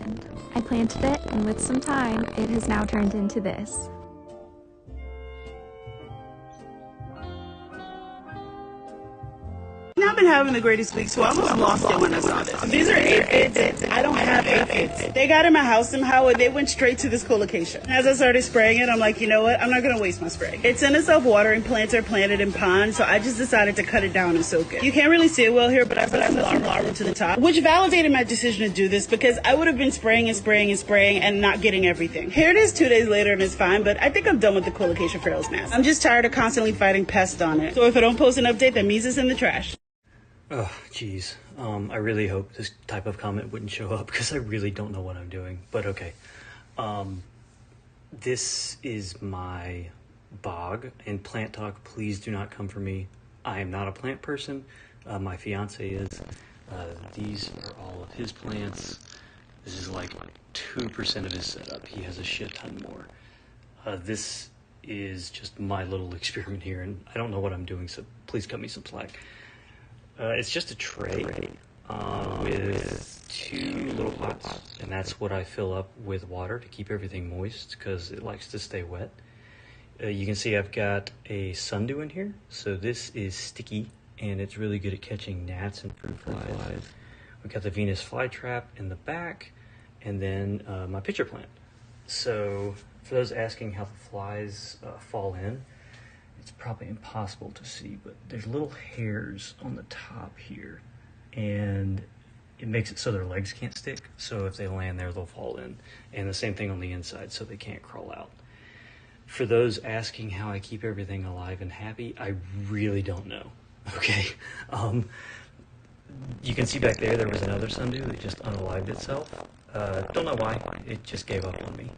planned. I planted it, and with some time, it has now turned into this. I've been having the greatest week, so I almost lost it when I saw this. These are aphids. I don't have aphids. They got in my house somehow, and they went straight to this co-location. As I started spraying it, I'm like, you know what? I'm not going to waste my spray. It's in a self-watering planter planted in ponds, so I just decided to cut it down and soak it. You can't really see it well here, but I put some larva to the top, which validated my decision to do this because I would have been spraying and not getting everything. Here it is 2 days later, and it's fine, but I think I'm done with the co-location frails mask. I'm just tired of constantly fighting pests on it. So if I don't post an update, that means it's in the trash. Oh, geez. I really hope this type of comment wouldn't show up because I really don't know what I'm doing, but okay. This is my bog, and plant talk, please do not come for me. I am not a plant person. My fiance is. These are all of his plants. This is like 2% of his setup. He has a shit ton more. This is just my little experiment here, and I don't know what I'm doing, so please cut me some slack. It's just a tray with 2 little pots, and that's what I fill up with water to keep everything moist because it likes to stay wet. You can see I've got a sundew in here, so this is sticky and it's really good at catching gnats and fruit flies. We've got the Venus flytrap in the back, and then my pitcher plant. So for those asking how the flies fall in, it's probably impossible to see, but there's little hairs on the top here, and it makes it so their legs can't stick. So if they land there, they'll fall in. And the same thing on the inside, so they can't crawl out. For those asking how I keep everything alive and happy, I really don't know. Okay. You can see back there was another sundew that just unalived itself. Don't know why. It just gave up on me.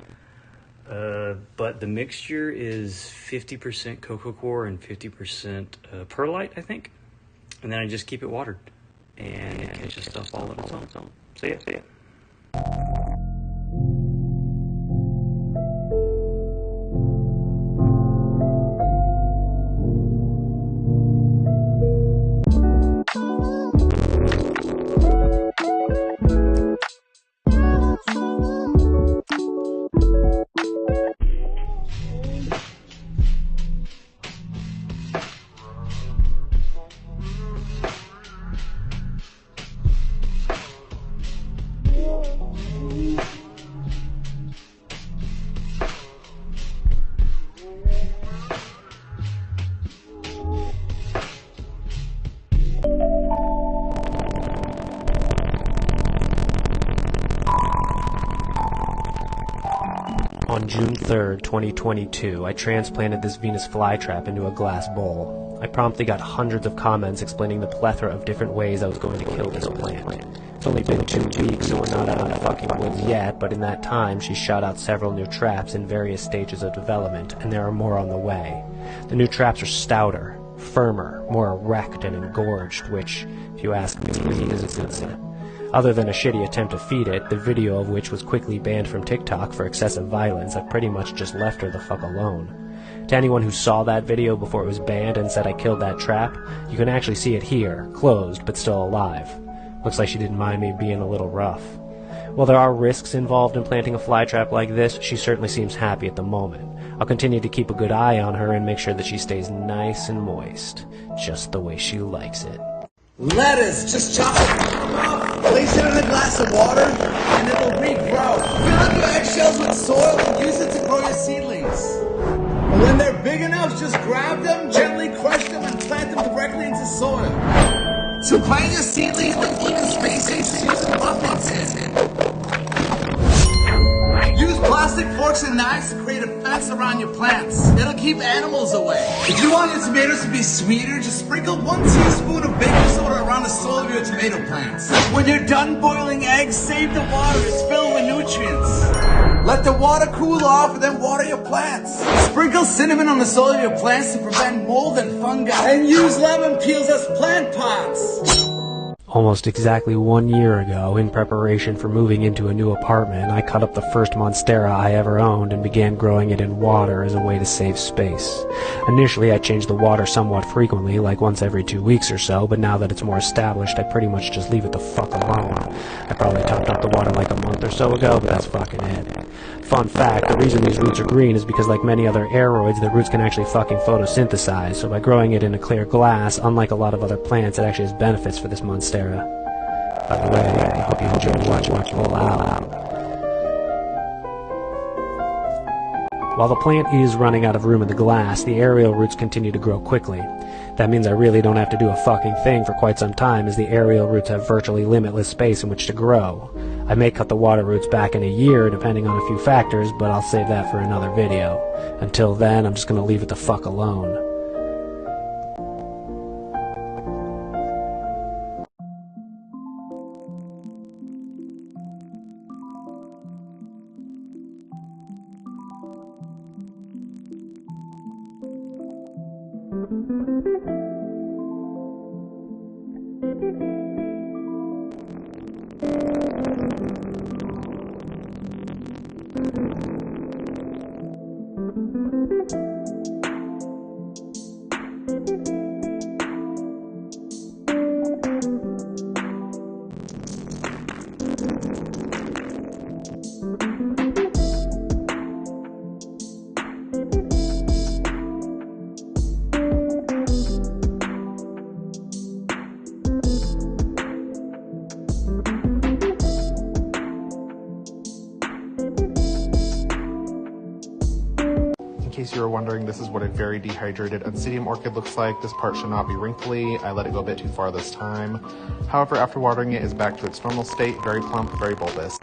But the mixture is 50% cocoa coir and 50% perlite, I think. And then I just keep it watered, and it catches stuff all on its own. So yeah. On June 3rd, 2022, I transplanted this Venus flytrap into a glass bowl. I promptly got hundreds of comments explaining the plethora of different ways I was going to kill this plant. It's only been 2 weeks, so we're not out of the fucking woods yet, but in that time, she shot out several new traps in various stages of development, and there are more on the way. The new traps are stouter, firmer, more erect and engorged, which, if you ask me, is a good sign. Other than a shitty attempt to feed it, the video of which was quickly banned from TikTok for excessive violence, I pretty much just left her the fuck alone. To anyone who saw that video before it was banned and said I killed that trap, you can actually see it here, closed but still alive. Looks like she didn't mind me being a little rough. While there are risks involved in planting a flytrap like this, she certainly seems happy at the moment. I'll continue to keep a good eye on her and make sure that she stays nice and moist, just the way she likes it. Lettuce, just chop it up, place it in a glass of water, and it will regrow. Fill up your eggshells with soil and use it to grow your seedlings. And when they're big enough, just grab them, gently crush them, and plant them directly into soil. To plant your seedlings with even spacings, use a buffet tin. Use plastic forks and knives to create a fence around your plants. It'll keep animals away. If you want your tomatoes to be sweeter, just sprinkle 1 teaspoon of baking soda around the soil of your tomato plants. When you're done boiling eggs, save the water. It's filled with nutrients. Let the water cool off and then water your plants. Sprinkle cinnamon on the soil of your plants to prevent mold and fungi. And use lemon peels as plant pots. Almost exactly 1 year ago, in preparation for moving into a new apartment, I cut up the first Monstera I ever owned and began growing it in water as a way to save space. Initially, I changed the water somewhat frequently, like once every 2 weeks or so, but now that it's more established, I pretty much just leave it the fuck alone. I probably topped up the water like a month or so ago, but that's fucking it. Fun fact, the reason these roots are green is because like many other aeroids, the roots can actually fucking photosynthesize, so by growing it in a clear glass, unlike a lot of other plants, it actually has benefits for this Monstera. By the way, I hope you enjoyed watching it pull out. While the plant is running out of room in the glass, the aerial roots continue to grow quickly. That means I really don't have to do a fucking thing for quite some time, as the aerial roots have virtually limitless space in which to grow. I may cut the water roots back in a year, depending on a few factors, but I'll save that for another video. Until then, I'm just gonna leave it the fuck alone. In case you were wondering, this is what a very dehydrated Oncidium orchid looks like. This part should not be wrinkly. I let it go a bit too far this time. However, after watering it, is back to its normal state, very plump, very bulbous.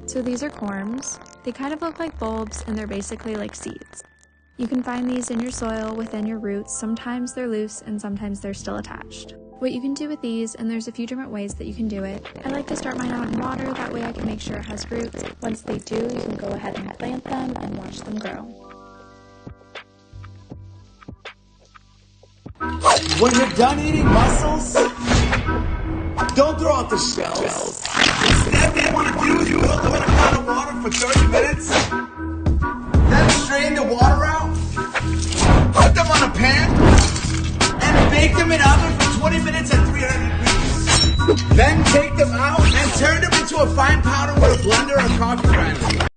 So these are corms. They kind of look like bulbs and they're basically like seeds. You can find these in your soil within your roots. Sometimes they're loose and sometimes they're still attached. What you can do with these, and there's a few different ways that you can do it. I like to start mine out in water, that way I can make sure it has roots. Once they do, you can go ahead and plant them and watch them grow. When you're done eating mussels, don't throw out the shells. Instead, what you want to do is boil them in a pot of water for 30 minutes, then strain the water out, put them on a pan, and bake them in oven for 20 minutes at 300 degrees. Then take them out and turn them into a fine powder with a blender or coffee grinder.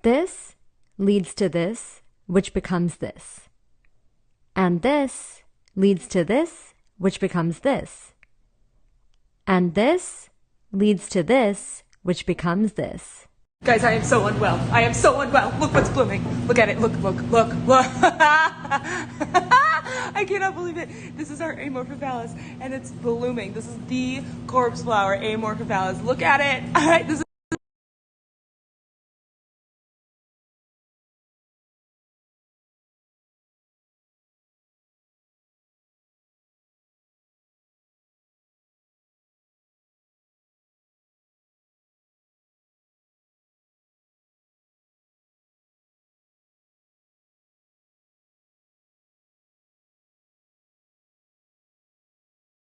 This leads to this, which becomes this. And this leads to this, which becomes this. And this leads to this, which becomes this. Guys, I am so unwell. I am so unwell. Look what's blooming. Look at it. Look. I cannot believe it. This is our Amorphophallus, and it's blooming. This is the corpse flower, Amorphophallus. Look at it. All right, this is